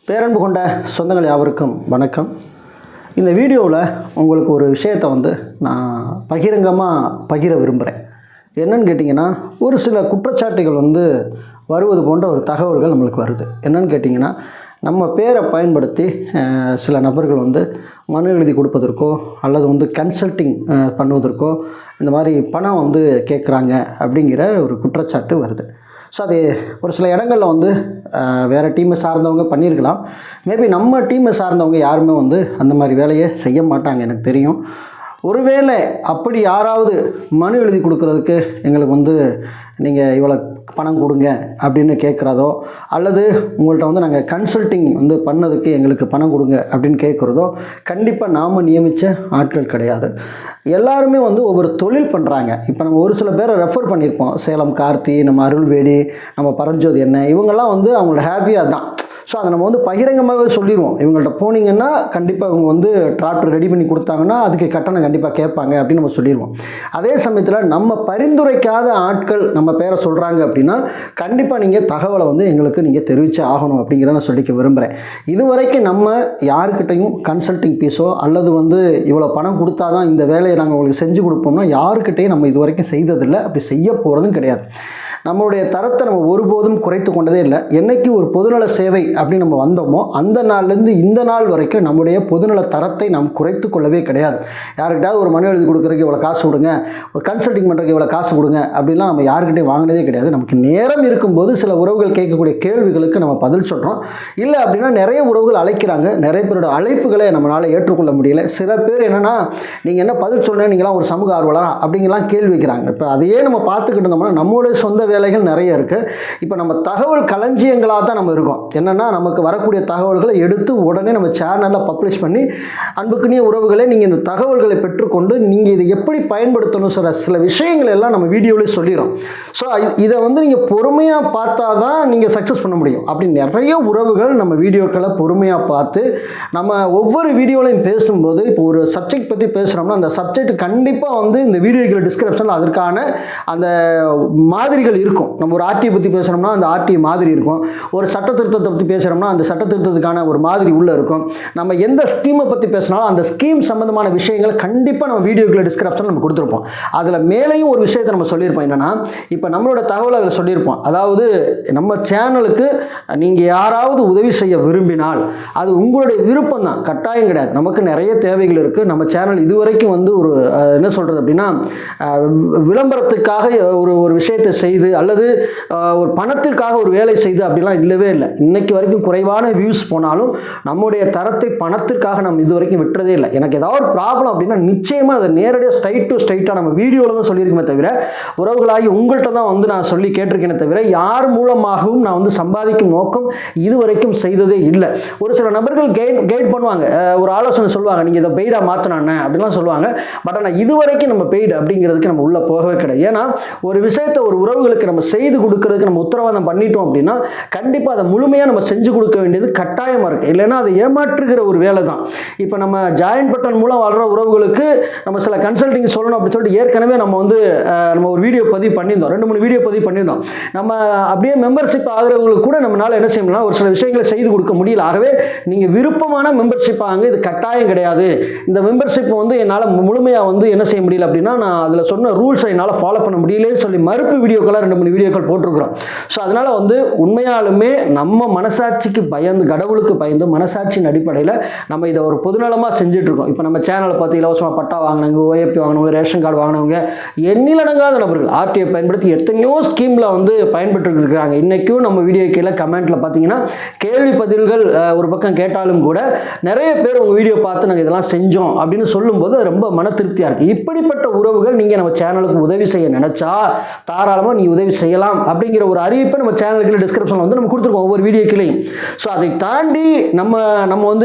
பேரன்பு கொண்ட சொந்தங்கள் யாவருக்கும் வணக்கம். இந்த வீடியோவில் உங்களுக்கு ஒரு விஷயத்தை நான் பகிரங்கமாக பகிர விரும்புகிறேன். என்னன்னு கேட்டிங்கன்னா, ஒரு சில குற்றச்சாட்டுகள் வருவது போன்ற ஒரு தகவல்கள் நம்மளுக்கு வருது. என்னன்னு கேட்டிங்கன்னா, நம்ம பேரை பயன்படுத்தி சில நபர்கள் மனு எழுதி கொடுப்பதற்கோ அல்லது கன்சல்ட்டிங் பண்ணுவதற்கோ இந்த மாதிரி பணம் கேட்குறாங்க அப்படிங்கிற ஒரு குற்றச்சாட்டு வருது. ஸோ அது ஒரு சில இடங்களில் வேறு டீமை சார்ந்தவங்க பண்ணியிருக்கலாம். மேபி நம்ம டீமை சார்ந்தவங்க யாருமே அந்த மாதிரி வேலையை செய்ய மாட்டாங்க, எனக்கு தெரியும். ஒருவேளை அப்படி யாராவது மனு எழுதி கொடுக்குறதுக்கு எங்களுக்கு நீங்கள் இவ்வளோ பணம் கொடுங்க அப்படின்னு கேட்குறதோ, அல்லது உங்கள்கிட்ட நாங்கள் கன்சல்ட்டிங் பண்ணதுக்கு எங்களுக்கு பணம் கொடுங்க அப்படின்னு கேட்குறதோ கண்டிப்பாக நாம் நியமித்த ஆட்கள் கிடையாது. எல்லாருமே ஒவ்வொரு தொழில் பண்ணுறாங்க. இப்போ நம்ம ஒரு சில பேரை ரெஃபர் பண்ணியிருப்போம். சேலம் கார்த்தி, நம்ம அருள்வேடி, நம்ம பரஞ்சோதி என்ன, இவங்கெல்லாம் அவங்களோட ஹாப்பியாக தான். ஸோ அதை நம்ம பகிரங்கமாகவே சொல்லிடுவோம். இவங்கள்ட்ட போனீங்கன்னா கண்டிப்பாக இவங்க டிராக்டர் ரெடி பண்ணி கொடுத்தாங்கன்னா அதுக்கு கட்டணம் கண்டிப்பாக கேட்பாங்க அப்படின்னு நம்ம சொல்லிடுவோம். அதே சமயத்தில் நம்ம பரிந்துரைக்காத ஆட்கள் நம்ம பேரை சொல்கிறாங்க அப்படின்னா கண்டிப்பாக நீங்கள் தகவலை எங்களுக்கு நீங்கள் தெரிவித்து ஆகணும் அப்படிங்கிறத நான் சொல்லிக்க விரும்புகிறேன். இதுவரைக்கும் நம்ம யாருக்கிட்டையும் கன்சல்ட்டிங் ஃபீஸோ அல்லது இவ்வளோ பணம் கொடுத்தா தான் இந்த வேலையை நாங்கள் உங்களுக்கு செஞ்சு கொடுப்போம்னா யாருக்கிட்டையும் நம்ம இது வரைக்கும் செய்ததில்லை, அப்படி செய்ய போகிறதும் கிடையாது. நம்மளுடைய தரத்தை நம்ம ஒருபோதும் குறைத்து கொண்டதே இல்லை. என்றைக்கு ஒரு பொதுநல சேவை அப்படின்னு நம்ம வந்தோமோ அந்த நாள்லேருந்து இந்த நாள் வரைக்கும் நம்முடைய பொதுநல தரத்தை நாம் குறைத்து கொள்ளவே கிடையாது. யாருக்கிட்டாவது ஒரு மனு எழுதி கொடுக்குறதுக்கு இவ்வளோ காசு கொடுங்க, ஒரு கன்சல்ட்டிங் பண்ணுறதுக்கு இவ்வளோ காசு கொடுங்க அப்படின்லாம் நம்ம யாருக்கிட்டையும் வாங்கினதே கிடையாது. நமக்கு நேரம் இருக்கும்போது சில உறவுகள் கேட்கக்கூடிய கேள்விகளுக்கு நம்ம பதில் சொல்கிறோம். இல்லை அப்படின்னா நிறைய உறவுகள் அழைக்கிறாங்க, நிறைய பேரோட அழைப்புகளை நம்மளால் ஏற்றுக்கொள்ள முடியல. சில பேர் என்னென்னா, நீங்கள் என்ன பதில் சொல்கிறேன், நீங்களாம் ஒரு சமூக ஆர்வலரா அப்படிங்கலாம் கேள்வி வைக்கிறாங்க. இப்போ அதையே நம்ம பார்த்துக்கிட்டு இருந்தோம்னா நம்மளுடைய சொந்த வேலைகள் நிறைய இருக்குது. இப்போ நம்ம தகவல் களஞ்சியங்களாக தான் நம்ம இருக்கோம். என்னென்னா, நமக்கு வரக்கூடிய தகவல்களை எடுத்து உடனே நம்ம சேனலில் பப்ளிஷ் பண்ணி, அன்புக்குரிய உறவுகளை நீங்கள் இந்த தகவல்களை பெற்றுக்கொண்டு நீங்கள் இதை எப்படி பயன்படுத்தணும் சில விஷயங்கள் எல்லாம் நம்ம வீடியோவிலே சொல்லிடுறோம். ஸோ இதை நீங்கள் பொறுமையாக பார்த்தா தான் நீங்கள் சக்ஸஸ் பண்ண முடியும். அப்படி நிறைய உறவுகள் நம்ம வீடியோக்களை பொறுமையாக பார்த்து நம்ம ஒவ்வொரு வீடியோலையும் பேசும்போது, இப்போ ஒரு சப்ஜெக்ட் பற்றி பேசுகிறோம்னா அந்த சப்ஜெக்ட் கண்டிப்பாக இந்த வீடியோக்கள் டிஸ்கிரிப்ஷனில் அதற்கான அந்த மாதிரிகள் இருக்கும். நம்ம ஒரு ஆர்டியை பற்றி பேசுகிறோம்னா அந்த ஆர்டி மாதிரி இருக்கும். ஒரு சட்ட திருத்தத்தை பற்றி பேசுகிறோம்னா அந்த சட்ட திருத்தத்துக்கான ஒரு மாதிரி உள்ளே இருக்கும். நம்ம எந்த ஸ்கீமை பற்றி பேசினாலும் அந்த ஸ்கீம் சம்மந்தமான விஷயங்களை கண்டிப்பாக நம்ம வீடியோக்களை டிஸ்கிரிப்ஷன் நம்ம கொடுத்துருப்போம். அதில் மேலேயும் ஒரு விஷயத்தை நம்ம சொல்லியிருப்போம். என்னென்னா, இப்போ நம்மளோட தகவல் அதில் சொல்லியிருப்போம். அதாவது நம்ம சேனலுக்கு நீங்கள் யாராவது உதவி செய்ய விரும்பினால் அது உங்களுடைய விருப்பம் தான், கட்டாயம் கிடையாது. நமக்கு நிறைய தேவைகள் இருக்குது. நம்ம சேனல் இதுவரைக்கும் ஒரு என்ன சொல்கிறது அப்படின்னா, விளம்பரத்துக்காக ஒரு விஷயத்தை செய்து அல்லது ஒரு பணத்திற்காக ஒரு வேலை செய்து அப்படிலாம் இல்லவே இல்லை. இன்னைக்கு வரைக்கும் குறைவான வியூஸ் போனாலும் நம்முடைய தரத்தை பணத்திற்காக நம்ம இது வரைக்கும் விட்டுறதே இல்லை. எனக்கு ஏதாவது ஒரு ப்ராப்ளம் அப்படின்னா நிச்சயமாக அதை நேரடியாக ஸ்ட்ரைட்டாக நம்ம வீடியோவில் தான் சொல்லியிருக்கேன் தவிர, உறவுகளாகி உங்கள்கிட்ட தான் நான் சொல்லி கேட்டிருக்கேனே தவிர யார் மூலமாகவும் நான் சம்பாதிக்கும் நோக்கம் இது வரைக்கும் செய்ததே இல்லை. ஒரு சில நபர்கள் கைட் பண்ணுவாங்க, ஒரு ஆலோசனை சொல்லுவாங்க, நீங்கள் இதை பெய்டாக மாற்றினானே அப்படிலாம் சொல்லுவாங்க. பட் ஆனால் இது வரைக்கும் நம்ம பெய்டு அப்படிங்கிறதுக்கு நம்ம உள்ளே போகவே கிடையாது. ஏன்னா ஒரு விஷயத்தை ஒரு உறவுகளுக்கு நம்ம செய்து கொடுக்கறதுக்கு நம்ம உத்தரவாதம் பண்ணிட்டோம் அப்படின்னா கண்டிப்பாக அதை முழுமையாக நம்ம செஞ்சு கொடுக்க வேண்டியது கட்டாயமாக இருக்குது. இல்லைன்னா அதை ஏமாற்றுகிற ஒரு வேலை தான். இப்போ நம்ம ஜாயின் பட்டன் மூலம் வர்ற உறவுகளுக்கு நம்ம சில கன்சல்ட்டிங் சொல்லணும் அப்படின்னு சொல்லிட்டு ஏற்கனவே நம்ம நம்ம ஒரு வீடியோ பதிவு பண்ணியிருந்தோம், 2-3 வீடியோ பதிவு பண்ணியிருந்தோம். நம்ம அப்படியே மெம்பர்ஷிப் ஆகிறவங்களுக்கு கூட நம்மளால் என்ன செய்யணும்னா ஒரு சில விஷயங்களை செய்து கொடுக்க முடியல. ஆகவே நீங்கள் விருப்பமான மெம்பர்ஷிப் ஆகுங்க, இது கட்டாயம் கிடையாது. இந்த மெம்பர்ஷிப் என்னால் முழுமையாக என்ன செய்ய முடியல அப்படின்னா நான் அதில் சொன்ன ரூல்ஸை என்னால் ஃபாலோ பண்ண முடியலே சொல்லி மறுப்பு வீடியோக்களாக 2-3 வீடியோக்கள் போட்டிருக்கிறோம். ஸோ அதனால் உண்மையாலுமே நம்ம மனசாட்சிக்கு பயந்து, கடவுளுக்கு பயந்து, மனசாட்சியின் அடிப்படையில் நம்ம இதை ஒரு பொதுநலமாக செஞ்சுட்ருக்கோம். இப்போ நம்ம சேனலை பார்த்து இலவசமாக பட்டா வாங்கினவங்க, ஓஏபி வாங்கினவங்க, ரேஷன் கார்டு வாங்கினவங்க, எண்ணிலடங்காத நபர்கள் ஆர்டிஐ பயன்படுத்தி எத்தனையோ ஸ்கீமில் பயன்பட்டு இருக்கிறாங்க. இன்றைக்கும் நம்ம வீடியோ கீழே கமெண்ட்டில் பார்த்தீங்கன்னா கேள்வி பதில்கள் ஒரு பக்கம் கேட்டாலும் கூட நிறைய பேர் உங்கள் வீடியோ பார்த்து நாங்கள் இதெல்லாம் செஞ்சோம் அப்படின்னு சொல்லும்போது ரொம்ப மன திருப்தியாக இருக்குது. இப்படிப்பட்ட உறவுகள் நீங்கள் நம்ம சேனலுக்கு உதவி செய்ய நினச்சா தாராளமாக நீ உதவி செய்யலாம் அப்படிங்கிற ஒரு அறிவிப்பை நம்ம சேனலுக்கு டிஸ்கிரிப்ஷனில் நம்ம கொடுத்துருக்கோம் ஒவ்வொரு வீடியோக்கிலையும். ஸோ அதை தாண்டி நம்ம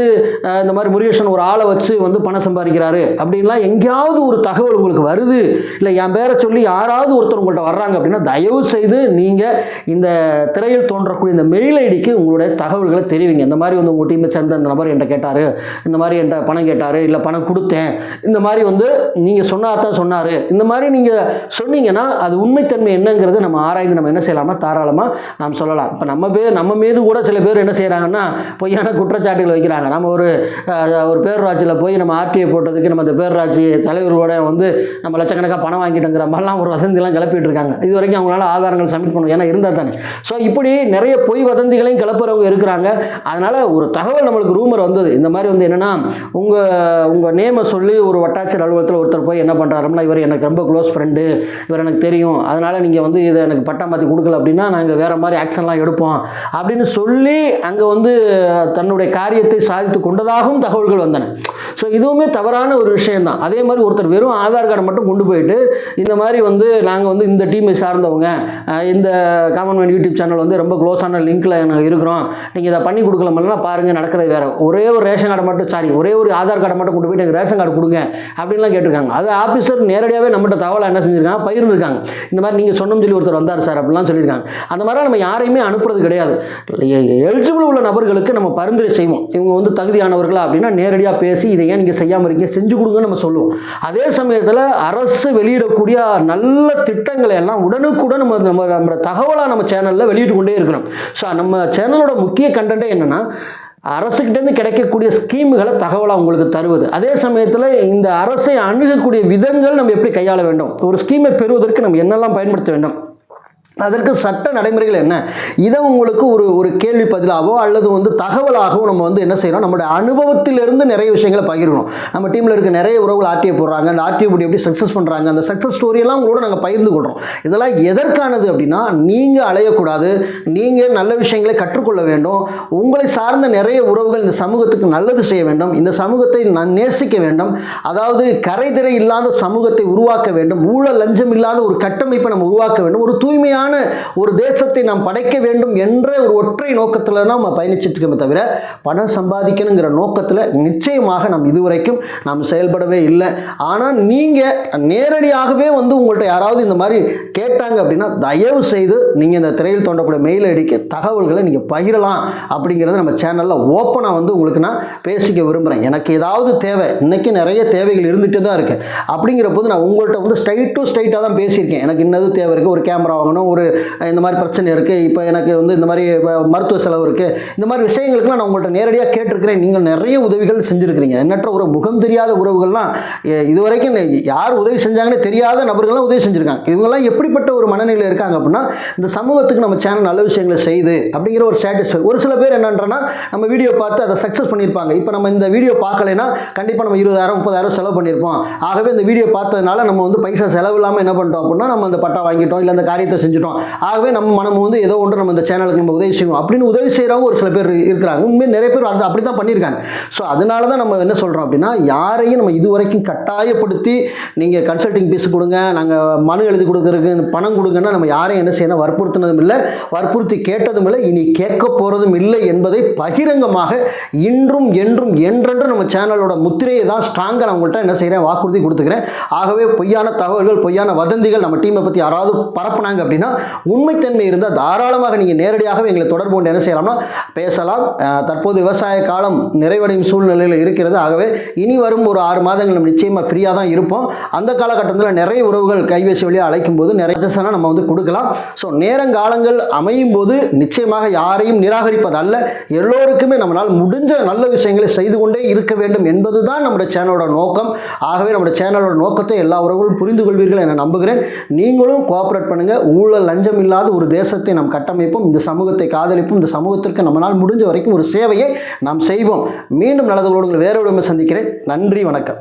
இந்த மாதிரி முருகேசன் ஒரு ஆளை வச்சு பணம் சம்பாதிக்கிறாரு அப்படின்லாம் எங்கேயாவது ஒரு தகவல் உங்களுக்கு வருது, இல்லை என் பேரை சொல்லி யாராவது ஒருத்தர் உங்கள்கிட்ட வர்றாங்க அப்படின்னா தயவு செய்து நீங்கள் இந்த திரையில் தோன்றக்கூடிய இந்த மெயில் ஐடிக்கு உங்களுடைய தகவல்களை தெரிவிங்க. இந்த மாதிரி உங்கள் டீமை சேர்ந்த இந்த நபர் என்கிட்ட கேட்டார், இந்த மாதிரி என்கிட்ட பணம் கேட்டார், இல்லை பணம் கொடுத்தேன், இந்த மாதிரி நீங்கள் சொன்னார் தான் சொன்னார், இந்த மாதிரி நீங்கள் சொன்னீங்கன்னா அது உண்மைத்தன்மை என்னங்கிறத நம்ம ஆராய்ந்து நம்ம என்ன செய்யலாமா தாராளமாக நாம் சொல்லலாம். இப்போ நம்ம மீது கூட சில பேர் என்ன செய்கிறாங்கன்னா பொய்யான குற்றச்சாட்டுகள் வைக்கிறாங்க. நம்ம ஒரு பேரூராட்சியில் போய் நம்ம ஆர்டிஐ போட்டதுக்கு நம்ம அந்த பேரூராட்சி தலைவர்களோட வந்து நம்ம லட்சக்கணக்காக பணம் வாங்கிட்டோங்கிற மாதிரிலாம் ஒரு வதந்திலாம் கிளப்பிட்டு இருக்காங்க. இது வரைக்கும் அவங்களால ஆதாரங்கள் சப்மிட் பண்ணணும், ஏன்னா இருந்தால் தானே. ஸோ இப்படி நிறைய பொய் வதந்திகளையும் கிளப்புறவங்க இருக்கிறாங்க. அதனால் ஒரு தகவல் நம்மளுக்கு ரூமர் வந்தது, இந்த மாதிரி வந்து என்னென்னா உங்கள் நேமை சொல்லி ஒரு வட்டாட்சியர் அலுவலகத்தில் ஒருத்தர் போய் என்ன பண்ணுறாருன்னா, இவர் எனக்கு ரொம்ப க்ளோஸ் ஃப்ரெண்டு, இவர் எனக்கு தெரியும், அதனால் நீங்கள் வந்து இதை எனக்கு பட்டா மாற்றி கொடுக்கல அப்படின்னா நாங்கள் வேறு மாதிரி ஆக்ஷன்லாம் எடுப்போம் அப்படின்னு சொல்லி அங்கே வந்து தன்னுடைய காரியத்தை சாதித்து கொண்டதாகவும் தகவல்கள் வந்தன. ஸோ இதுவுமே தவறான ஒரு விஷயம்தான். அதே மாதிரி ஒருத்தர் வெறும் ஆதார் கார்டை மட்டும் கொண்டு போயிட்டு இந்த மாதிரி வந்து நாங்கள் வந்து இந்த டீமை சார்ந்தவங்க, இந்த காமன்மேன் யூடியூப் சேனல் வந்து ரொம்ப க்ளோஸான லிங்க்கில் நாங்கள் இருக்கிறோம், நீங்கள் இதை பண்ணி கொடுக்கலாமெல்லாம் பாருங்கள், நடக்கிறது வேறு. ஒரே ஒரு ரேஷன் கார்டை மட்டும் ஒரே ஒரு ஆதார் கார்டை மட்டும் கொண்டு போயிட்டு எனக்கு ரேஷன் கார்டு கொடுங்க அப்படின்லாம் கேட்டிருக்காங்க. அது ஆஃபீஸர் நேரடியாகவே நம்மகிட்ட தகவலை என்ன செஞ்சுருக்காங்க, பகிர்ந்துருக்காங்க. இந்த மாதிரி நீங்கள் சொன்னோம்னு சொல்லி ஒருத்தர் வந்தார் சார் அப்படிலாம் சொல்லியிருக்காங்க. அந்த மாதிரி நம்ம யாரையுமே அனுப்புறது கிடையாது. எலிஜிபிள் உள்ள நபர்களுக்கு நம்ம பரிந்துரை செய்வோம். இவங்க வந்து தகுதியானவர்களா அப்படின்னா நேரடியாக பேசி இதை ஏன் நீங்கள் செய்யாமல் இருக்கீங்க, செஞ்சு கொடுங்கன்னு நம்ம சொல்லுவோம். அதே சமயத்தில் அரசு வெளியிடக்கூடிய நல்ல திட்டங்களை எல்லாம் உடனுக்குடன் நம்ம தகவலாக நம்ம சேனலில் வெளியிட்டு கொண்டே இருக்கணும். ஸோ நம்ம சேனலோட முக்கிய கண்டென்ட்டே என்னென்னா அரசுக்கிட்டேருந்து கிடைக்கக்கூடிய ஸ்கீமுகளை தகவலாக உங்களுக்கு தருவது. அதே சமயத்தில் இந்த அரசை அணுகக்கூடிய விதங்கள் நம்ம எப்படி கையாள வேண்டும், ஒரு ஸ்கீமை பெறுவதற்கு நம்ம என்னெல்லாம் பயன்படுத்த வேண்டும், அதற்கு சட்ட நடைமுறைகள் என்ன, இதை உங்களுக்கு ஒரு கேள்வி பதிலாகவோ அல்லது வந்து தகவலாகவோ நம்ம வந்து என்ன செய்யணும், நம்மளுடைய அனுபவத்திலிருந்து நிறைய விஷயங்களை பகிர்கிறோம். நம்ம டீமில் இருக்க நிறைய உறவுகள் ஆர்டிஐ போடுறாங்க, அந்த ஆர்டிஐ போட்டு எப்படி சக்ஸஸ் பண்ணுறாங்க, அந்த சக்ஸஸ் ஸ்டோரியெல்லாம் உங்களோட நாங்கள் பகிர்ந்து கொள்கிறோம். இதெல்லாம் எதற்கானது அப்படின்னா நீங்கள் அலையக்கூடாது, நீங்கள் நல்ல விஷயங்களை கற்றுக்கொள்ள வேண்டும், உங்களை சார்ந்த நிறைய உறவுகள் இந்த சமூகத்துக்கு நல்லது செய்ய வேண்டும், இந்த சமூகத்தை நேசிக்க வேண்டும், அதாவது கரைதிரை இல்லாத சமூகத்தை உருவாக்க வேண்டும், ஊழல் லஞ்சம் இல்லாத ஒரு கட்டமைப்பை நம்ம உருவாக்க வேண்டும், ஒரு தூய்மையான ஒரு தேசத்தை நாம் படைக்க வேண்டும் என்ற ஒரு ஒற்றை நோக்கத்தில் தான் நம்ம பயணிச்சுட்டு இருக்கோமே தவிர பணம் சம்பாதிக்கணுங்கிற நோக்கத்தில் நிச்சயமாக நாம் இதுவரைக்கும் நாம் செயல்படவே இல்லை. ஆனால் நீங்கள் நேரடியாகவே வந்து உங்கள்கிட்ட யாராவது இந்த மாதிரி கேட்டாங்க அப்படின்னா தயவு செய்து நீங்கள் இந்த திரையில் தோன்றக்கூடிய மெயில் ஐடிக்கு தகவல்களை நீங்கள் பகிரலாம். அப்படிங்கிறத நம்ம சேனலில் ஓப்பனாக வந்து உங்களுக்கு நான் பேசிக்க விரும்புகிறேன். எனக்கு ஏதாவது தேவை, இன்றைக்கி நிறைய தேவைகள் இருந்துகிட்டு தான் இருக்குது. அப்படிங்கிற போது நான் உங்கள்கிட்ட வந்து ஸ்ட்ரைட்டாக தான் பேசியிருக்கேன். எனக்கு இன்னது தேவை இருக்குது, ஒரு கேமரா வாங்கணும், ஒரு இந்த மாதிரி பிரச்சனை இருக்குது, இப்போ எனக்கு வந்து இந்த மாதிரி மருத்துவ செலவு இருக்குது, இந்த மாதிரி விஷயங்களுக்குலாம் நான் உங்கள்கிட்ட நேரடியாக கேட்டிருக்கிறேன். நீங்கள் நிறைய உதவிகள் செஞ்சுருக்கிறீங்க. எண்ணற்ற ஒரு முகம் தெரியாத உறவுகள்லாம் இதுவரைக்கும் யார் உதவி செஞ்சாங்கன்னு தெரியாத நபர்கள்லாம் உதவி செஞ்சுருக்காங்க. இவங்கெல்லாம் எப்படிப்பட்ட ஒரு மனநிலையில் இருக்காங்க அப்படின்னா இந்த சமூகத்துக்கு நம்ம சேனல் நல்ல விஷயங்களை செய்து அப்படிங்கிற ஒரு சாட்டிஸ்ஃபை. ஒரு சில பேர் என்னன்றனா நம்ம வீடியோ பார்த்து அதை சக்ஸஸ் பண்ணியிருப்பாங்க. இப்போ நம்ம இந்த வீடியோ பார்க்கலைன்னா கண்டிப்பாக நம்ம 20,000 30,000 செலவு பண்ணியிருப்போம். ஆகவே இந்த வீடியோ பார்த்ததுனால நம்ம வந்து பைசா செலவு இல்லாமல் என்ன பண்ணிட்டோம் அப்படின்னா நம்ம அந்த பட்டா வாங்கிட்டோம், இல்லை அந்த காரியத்தை செஞ்சுட்டோம். ஆகவே நம்ம மனம் வந்து ஏதோ ஒன்று நம்ம இந்த சேனலுக்கு நம்ம உதவி செய்வோம் அப்படின்னு உதவி செய்கிறவங்க ஒரு சில பேர் இருக்கிறாங்க. உண்மையாக நிறைய பேர் அப்படி தான் பண்ணியிருக்காங்க. ஸோ அதனால தான் நம்ம என்ன சொல்கிறோம் அப்படின்னா யாரையும் நம்ம இதுவரைக்கும் கட்டாயப்படுத்தி நீங்கள் கன்சல்டிங் பீஸ் கொடுங்க, நாங்கள் மனு எழுதி கொடுக்குறதுக்கு பணம் கொடுங்கன்னா நம்ம யாரையும் என்ன செய்யணும் வற்புறுத்தினதும் இல்லை, வற்புறுத்தி கேட்டதும் இல்லை, இனி கேட்க போகிறதும் இல்லை என்பதை பகிரங்கமாக இன்றும் என்றும் என்றென்று நம்ம சேனலோட முத்திரையை தான் ஸ்ட்ராங்காக நான் உங்கள்கிட்ட என்ன செய்கிறேன் வாக்குறுதி கொடுத்துக்கிறேன். ஆகவே பொய்யான தகவல்கள், பொய்யான வதந்திகள் நம்ம டீமை பற்றி யாராவது பரப்புனாங்க அப்படின்னா உண்மைத்தன்மை இருந்தால் தாராளமாக நீங்கள் நேரடியாகவே எங்களை தொடர்பு கொண்டு என்ன செய்யலாம்னா பேசலாம். தற்போது விவசாய காலம் நிறைவடையும் சூழ்நிலையில் இருக்கிறது. ஆகவே இனி வரும் ஒரு 6 மாதங்கள் நம்ம நிச்சயமாக ஃப்ரீயாக தான் இருப்போம். அந்த காலகட்டத்தில் நிறைய உறவுகள் கைபேசி வழியாக அழைக்கும் போது நிறைய சஜஷனை நம்ம வந்து கொடுக்கலாம். ஸோ நேரங்காலங்கள் அமையும் போது நிச்சயமாக யாரையும் நிராகரிப்பதல்ல, எல்லோருக்குமே நம்மளால் முடிஞ்ச நல்ல விஷயங்களை செய்து கொண்டே இருக்க வேண்டும் என்பது தான் நம்முடைய சேனலோட நோக்கம். ஆகவே நம்முடைய சேனலோட நோக்கத்தை எல்லா உறவுகளும் புரிந்து கொள்வீர்கள் என நம்புகிறேன். நீங்களும் கோஆப்ரேட் பண்ணுங்கள். ஊழல் லஞ்சம் இல்லாத ஒரு தேசத்தை நாம் கட்டமைப்போம், இந்த சமூகத்தை காதலிப்போம், இந்த சமூகத்திற்கு நம்மளால் முடிஞ்ச வரைக்கும் ஒரு சேவையை நாம் செய்வோம். மீண்டும் நல்லதோடு வேறொரு சந்திக்கிறேன். நன்றி, வணக்கம்.